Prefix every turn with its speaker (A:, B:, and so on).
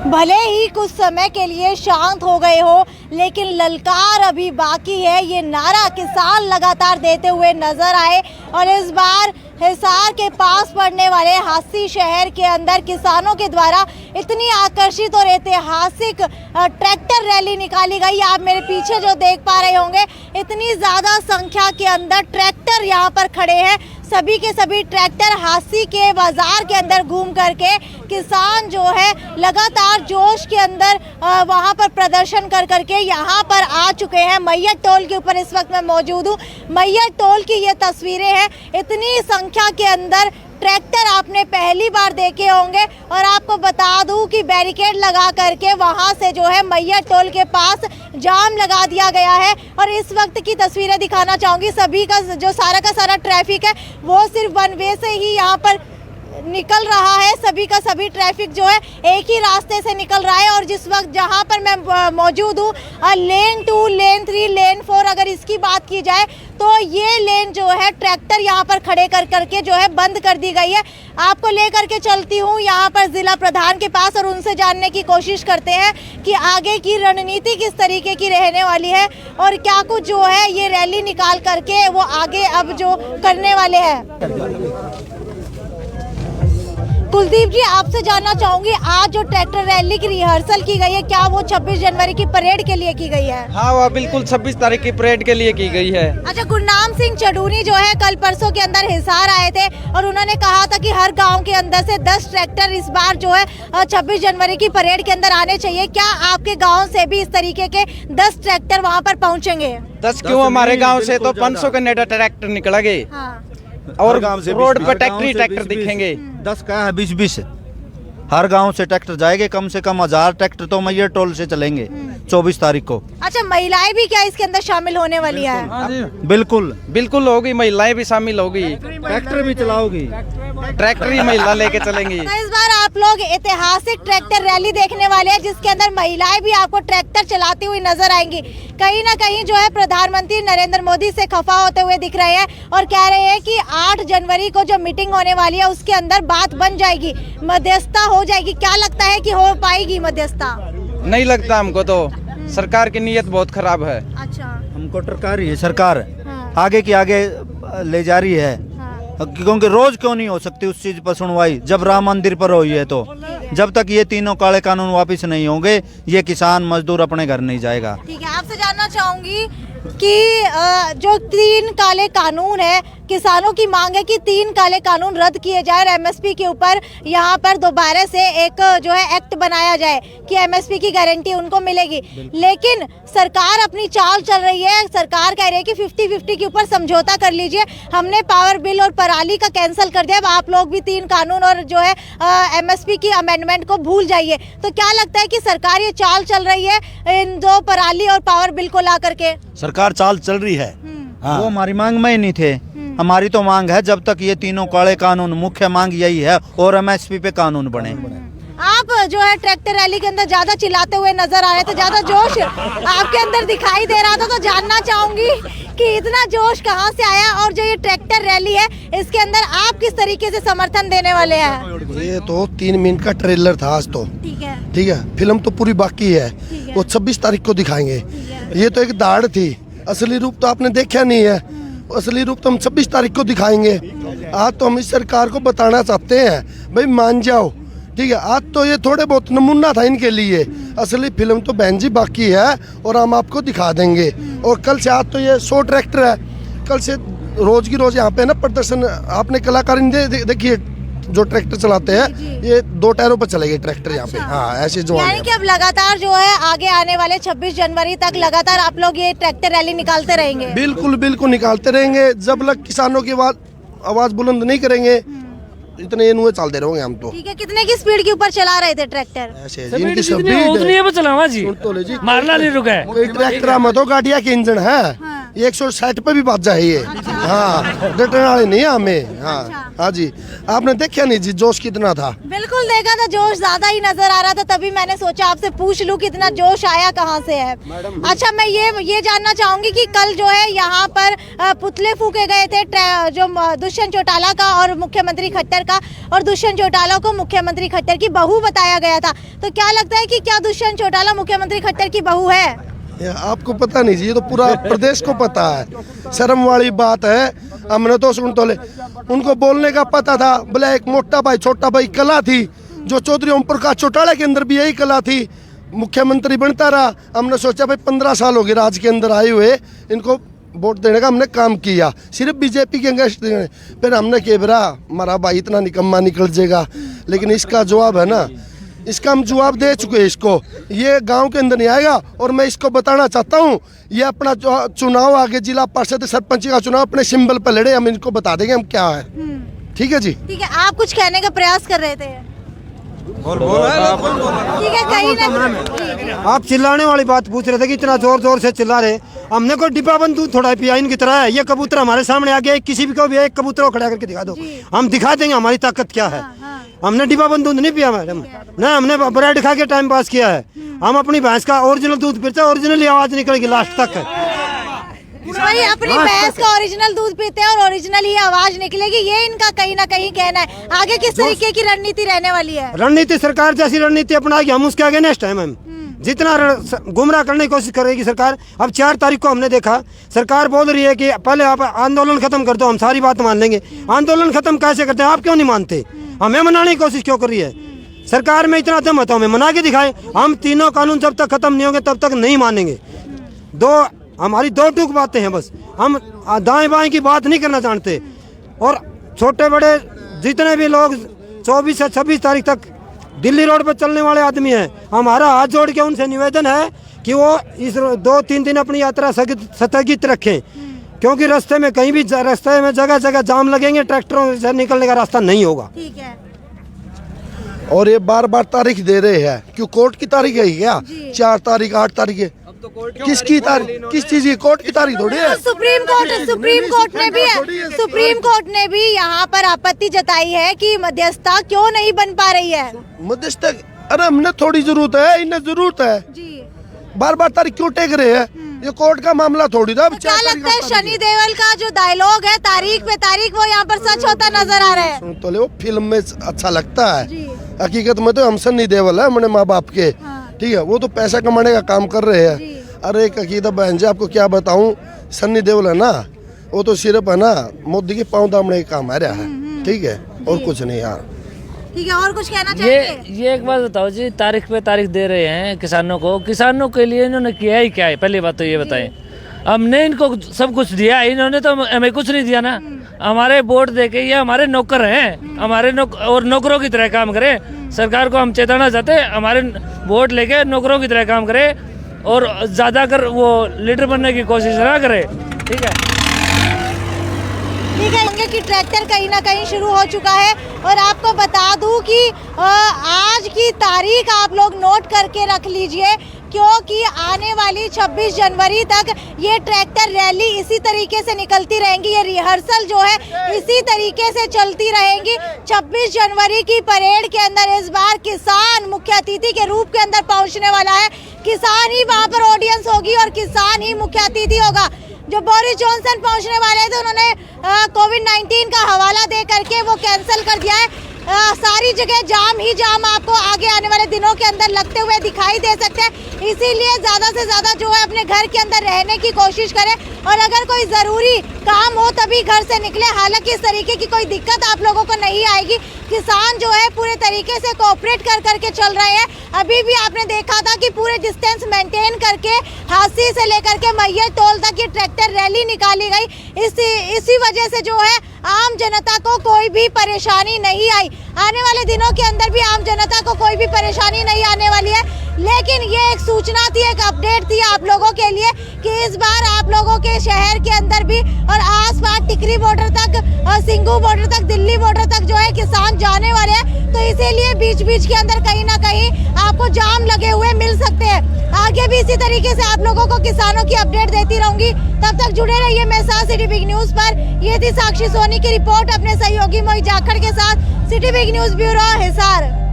A: भले ही कुछ समय के लिए शांत हो गए हो, लेकिन ललकार अभी बाकी है। ये नारा किसान लगातार देते हुए नजर आए और इस बार हिसार के पास पड़ने वाले हासी शहर के अंदर किसानों के द्वारा इतनी आकर्षित और ऐतिहासिक ट्रैक्टर रैली निकाली गई। आप मेरे पीछे जो देख पा रहे होंगे, इतनी ज़्यादा संख्या के अंदर ट्रैक्टर यहाँ पर खड़े हैं। सभी के सभी ट्रैक्टर हासी के बाजार के अंदर घूम करके किसान जो है लगातार जोश के अंदर वहाँ पर प्रदर्शन कर करके यहाँ पर आ चुके हैं। मैयत टोल के ऊपर इस वक्त मैं मौजूद हूँ। मैयत टोल की ये तस्वीरें हैं। इतनी संख्या के अंदर ट्रैक्टर आपने पहली बार देखे होंगे और आपको बता दूं कि बैरिकेड लगा करके वहां से जो है मैयत टोल के पास जाम लगा दिया गया है। और इस वक्त की तस्वीरें दिखाना चाहूँगी। सभी का जो सारा ट्रैफिक है वो सिर्फ वन वे से ही यहाँ पर निकल रहा है। सभी का सभी ट्रैफिक जो है एक ही रास्ते से निकल रहा है। और जिस वक्त जहां पर मैं मौजूद हूँ, लेन 2, लेन 3, लेन 4 अगर इसकी बात की जाए तो ये लेन जो है ट्रैक्टर यहाँ पर खड़े कर करके जो है बंद कर दी गई है। आपको लेकर के चलती हूँ यहाँ पर जिला प्रधान के पास और उनसे जानने की कोशिश करते हैं कि आगे की रणनीति किस तरीके की रहने वाली है और क्या कुछ जो है ये रैली निकाल करके वो आगे अब जो करने वाले हैं। कुलदीप जी, आपसे जानना चाहूंगी, आज जो ट्रैक्टर रैली की रिहर्सल की गई है, क्या वो 26 जनवरी की परेड के लिए की गई है?
B: हाँ, वो बिल्कुल 26 तारीख की परेड के लिए की गई है।
A: अच्छा, गुरनाम सिंह चडूनी जो है कल परसों के अंदर हिसार आए थे और उन्होंने कहा था कि हर गांव के अंदर से 10 ट्रैक्टर इस बार जो है 26 जनवरी की परेड के अंदर आने चाहिए। क्या आपके गाँव से भी इस तरीके के 10 ट्रैक्टर वहाँ पर पहुँचेंगे?
B: 10 क्यों, हमारे गाँव से तो 500 के ट्रैक्टर निकलेंगे और रोड पर ट्रैक्टर दिखेंगे।
C: 10 का है 20-20 हर गांव से ट्रैक्टर जाएंगे। कम से कम 1000 ट्रैक्टर तो मैयत टोल से चलेंगे 24 तारीख को।
A: अच्छा, महिलाएं भी क्या इसके अंदर शामिल होने वाली है?
C: बिल्कुल
B: होगी, महिलाएं भी शामिल होगी।
C: ट्रैक्टर भी चलाओगी,
B: ट्रैक्टर ही महिला लेके चलेंगी।
A: तो इस बार आप लोग ऐतिहासिक ट्रैक्टर रैली देखने वाले हैं जिसके अंदर महिलाएं भी आपको ट्रैक्टर चलाती हुई नजर आएंगी। कहीं ना कहीं जो है प्रधानमंत्री नरेंद्र मोदी से खफा होते हुए दिख रहे हैं और कह रहे हैं कि 8 जनवरी को जो मीटिंग होने वाली है उसके अंदर बात बन जाएगी, मध्यस्थता हो जाएगी। क्या लगता है कि हो पाएगी मध्यस्थता?
B: नहीं लगता हमको, तो सरकार की नीयत बहुत खराब है।
A: अच्छा,
C: हमको टरका रही है सरकार।
A: हाँ।
C: आगे की आगे ले जा रही है।
A: हाँ।
C: क्योंकि रोज क्यों नहीं हो सकती उस चीज पर सुनवाई, जब राम मंदिर पर हुई है। तो जब तक ये तीनों काले कानून वापस नहीं होंगे, ये किसान मजदूर अपने घर नहीं जाएगा।
A: ठीक है, आपसे जानना चाहूंगी कि जो 3 काले कानून है, किसानों की मांग है कि 3 काले कानून रद्द किए जाए और एमएसपी के ऊपर यहाँ पर दोबारा से एक जो है एक्ट बनाया जाए कि एमएसपी की गारंटी उनको मिलेगी। लेकिन सरकार अपनी चाल चल रही है। सरकार कह रही है कि 50-50 के ऊपर समझौता कर लीजिए। हमने पावर बिल और पराली का कैंसिल कर दिया, अब आप लोग भी 3 कानून और जो है एमएसपी की अमेंडमेंट को भूल जाइए। तो क्या लगता है कि सरकार ये चाल चल रही है इन 2 पराली और पावर बिल को ला करके?
C: सरकार चाल चल रही है। हाँ। वो हमारी मांग में ही नहीं थे। हमारी तो मांग है जब तक ये तीनों काले कानून, मुख्य मांग यही है, और एमएसपी पे कानून बने।
A: आप जो है ट्रैक्टर रैली के अंदर ज्यादा चिल्लाते हुए नजर आ रहे थे, ज्यादा जोश आपके अंदर दिखाई दे रहा था, तो जानना चाहूंगी कि इतना जोश कहां से आया और जो ये ट्रैक्टर रैली है इसके अंदर आप किस तरीके से समर्थन देने वाले हैं?
D: ये तो 3 मिनट का ट्रेलर था आज तो। ठीक है, फिल्म तो पूरी बाकी है, वो 26 तारीख को दिखाएंगे। ये तो एक दाढ़ थी, असली रूप तो आपने देखा नहीं है। असली रूप तो हम 26 तारीख को दिखाएंगे। आज तो हम इस सरकार को बताना चाहते हैं, भाई मान जाओ। ठीक है, आज तो ये थोड़े बहुत नमूना था इनके लिए, असली फिल्म तो बहन जी बाकी है और हम आपको दिखा देंगे। और कल से, आज तो ये 100 ट्रैक्टर है, कल से रोज की रोज यहाँ पे ना प्रदर्शन। आपने कलाकार देखिए जो ट्रैक्टर चलाते हैं, ये 2 टायरों पर चलेंगे ट्रैक्टर यहाँ पे। हाँ, ऐसे जो
A: यानी कि अब लगातार जो है आगे आने वाले 26 जनवरी तक लगातार आप लोग ये ट्रैक्टर रैली निकालते रहेंगे?
D: बिल्कुल निकालते रहेंगे जब लग किसानों की आवाज बुलंद नहीं करेंगे, इतने नुए चलते रहोगे हम तो।
A: ठीक है, कितने की स्पीड के ऊपर चला रहे थे ट्रैक्टर?
D: जिनकी स्पीड
E: चलावा जी, मारना नहीं रुका है।
D: ट्रैक्टर में तो गाड़िया के इंजन है।
A: हाँ।
D: ये 160 पे भी बात जाए ये। हाँ, डटने वाले नहीं है हमें। हाँ हाँ जी, आपने देखा नहीं जी जोश कितना था?
A: बिल्कुल देखा था, जोश ज्यादा ही नजर आ रहा था, तभी मैंने सोचा आपसे पूछ लूं कितना जोश आया कहाँ से है। अच्छा, मैं ये जानना चाहूंगी कि कल जो है यहाँ पर पुतले फूके गए थे, जो दुष्यंत चौटाला का और मुख्यमंत्री खट्टर का, और दुष्यंत चौटाला को मुख्यमंत्री खट्टर की बहू बताया गया था। तो क्या लगता है कि क्या दुष्यंत चौटाला मुख्यमंत्री खट्टर की बहू है?
D: आपको पता नहीं जी, ये तो पूरा प्रदेश को पता है। शर्म वाली बात है। हमने तो सुन तो ले, उनको बोलने का पता था। बोले एक मोटा भाई छोटा भाई कला थी, जो चौधरी ओम प्रकाश चौटाला के अंदर भी यही कला थी। मुख्यमंत्री बनता रहा। हमने सोचा भाई 15 साल हो गए राज के अंदर आए हुए, इनको वोट देने का हमने काम किया, सिर्फ बीजेपी के अगेंस्ट देने। फिर हमने कह बरा हमारा भाई इतना निकम्मा निकल जाएगा, लेकिन इसका जवाब है ना, इसका हम जवाब दे चुके हैं इसको। ये गांव के अंदर नहीं आएगा। और मैं इसको बताना चाहता हूँ, ये अपना चुनाव आगे जिला परिषद सरपंच का चुनाव अपने सिंबल पर लड़े, हम इनको बता देंगे हम क्या है। ठीक है जी, ठीक
A: है। आप कुछ कहने का प्रयास कर रहे थे? ठीक है, कहीं ना
E: आप चिल्लाने वाली बात पूछ रहे थे कि इतना जोर जोर से चिल्ला रहे। हमने कोई डिब्बा बंद दूध थोड़ा पिया इनकी तरह है। ये कबूतर हमारे सामने आ गया, किसी भी को भी एक कबूतर को खड़ा करके दिखा दो, हम दिखा देंगे हमारी ताकत क्या है। हमने डिब्बा बंद दूध नहीं पिया मैडम, ना हमने ब्रेड खा के टाइम पास किया है। हम अपनी भैंस का ओरिजिनल दूध पीते हैं, ओरिजिनली आवाज निकलेगी लास्ट तक है।
A: भाई अपनी भैंस का ओरिजिनल दूध पीते हैं और ओरिजिनल ही आवाज निकलेगी, ये इनका कहीं ना कहीं कहना है। आगे किस तरीके की रणनीति रहने वाली है?
E: रणनीति सरकार जैसी रणनीति अपनाएगी, हम उसके आगे नेक्स्ट टाइम हम जितना गुमराह करने की कोशिश करेगी सरकार। अब 4 तारीख को हमने देखा सरकार बोल रही है कि पहले आप आंदोलन खत्म कर दो, हम सारी बात मान लेंगे। आंदोलन खत्म कैसे करते हैं? आप क्यों नहीं मानते? हमें मनाने की कोशिश क्यों कर रही है सरकार? में इतना दम है तो हमें मना के दिखाए। हम तीनों कानून जब तक खत्म नहीं होंगे तब तक नहीं मानेंगे। हमारी दो टूक बातें हैं बस, हम दाएं बाएं की बात नहीं करना जानते। और छोटे बड़े जितने भी लोग 24 से 26 तारीख तक दिल्ली रोड पर चलने वाले आदमी हैं, हमारा हाथ जोड़ के उनसे निवेदन है कि वो इस 2-3 दिन अपनी यात्रा स्थगित रखें, क्योंकि रास्ते में कहीं भी रास्ते में जगह जगह जाम लगेंगे, ट्रैक्टरों से निकलने का रास्ता नहीं होगा।
A: ठीक है।
D: और ये बार तारीख दे रहे हैं, क्यों कोर्ट की तारीख है क्या? 4 तारीख 8 तारीख है, किसकी तारीख? किस चीज की? कोर्ट की तारीख थोड़ी है।
A: सुप्रीम कोर्ट ने भी यहाँ पर आपत्ति जताई है कि मध्यस्थता क्यों नहीं बन पा रही है।
D: मध्यस्थता, अरे हमने थोड़ी जरूरत है, इन्हें जरूरत है जी। बार तारीख क्यों टेक रहे हैं? ये कोर्ट का मामला थोड़ी था।
A: तो क्या लगता है शनि देओल का जो डायलॉग है तारीख पे तारीख, वो यहाँ पर सच होता नजर आ रहा है?
D: तो ले वो फिल्म में अच्छा लगता है, हकीकत में तो हम सनी देओल है अपने माँ बाप के। ठीक है, वो तो पैसा कमाने का काम कर रहे हैं। अरे एक अकीदा बहन जी, आपको क्या बताऊं, सन्नी देओल है ना, वो तो सिर्फ है ना मोदी के पाँव दामने का काम आ रहा है। ठीक है, और कुछ नहीं यार।
A: ठीक है, और कुछ कहना चाहिए?
F: ये एक बात बताओ जी, तारीख पे तारीख दे रहे हैं किसानों के लिए इन्होंने किया ही क्या है? पहली बात तो ये बताएं। हमने इनको सब कुछ दिया, इन्होंने तो हमें कुछ नहीं दिया ना। हमारे वोट देके ये हमारे नौकर हैं, हमारे और नौकरों की तरह काम करें। सरकार को हम चेताना चाहते हैं, हमारे वोट लेके नौकरों की तरह काम करें और ज्यादा कर वो लीडर बनने की कोशिश ना करे। ठीक है,
A: कि ट्रैक्टर कहीं ना कहीं शुरू हो चुका है। और आपको बता दूं कि आज की तारीख आप लोग नोट करके रख लीजिए, क्योंकि आने वाली 26 जनवरी तक ये ट्रैक्टर रैली इसी तरीके से निकलती रहेंगी। ये रिहर्सल जो है इसी तरीके से चलती रहेंगी। 26 जनवरी की परेड के अंदर इस बार किसान मुख्य अतिथि के रूप के अंदर पहुंचने वाला है। किसान ही वहां पर ऑडियंस होगी और किसान ही मुख्य अतिथि होगा। जो बोरिस जॉनसन पहुंचने वाले थे उन्होंने कोविड-19 का हवाला दे करके वो कैंसिल कर दिया है। सारी जगह जाम ही जाम आपको आगे आने वाले दिनों के अंदर लगते हुए दिखाई दे सकते हैं। इसीलिए ज़्यादा से ज़्यादा जो है अपने घर के अंदर रहने की कोशिश करें और अगर कोई ज़रूरी काम हो तभी घर से निकले। हालांकि इस तरीके की कोई दिक्कत आप लोगों को नहीं आएगी। किसान जो है पूरे तरीके से कोऑपरेट कर करके चल रहे हैं। अभी भी आपने देखा था कि पूरे डिस्टेंस मेंटेन करके हाथी से लेकर के मैयर टोल तक ये ट्रैक्टर रैली निकाली गई। इसी वजह से जो है आम जनता को कोई भी परेशानी नहीं आई। आने वाले दिनों के अंदर भी आम जनता को कोई भी परेशानी नहीं आने वाली है। लेकिन ये एक सूचना थी, एक अपडेट थी आप लोगों के लिए कि इस बार आप लोगों के शहर के अंदर भी और आसपास टिकरी बॉर्डर तक और सिंघू बॉर्डर तक, दिल्ली बॉर्डर तक जो है किसान जाने वाले हैं। तो इसीलिए बीच बीच के अंदर कहीं ना कहीं आपको जाम लगे हुए मिल सकते हैं। आगे भी इसी तरीके से आप लोगों को किसानों की अपडेट देती रहूंगी। तब तक जुड़े रहिए मेरे साथ सिटी बिग न्यूज पर। ये थी साक्षी सोनी की रिपोर्ट अपने सहयोगी मोहित जाखड़ के साथ। City big news bureau Hisar.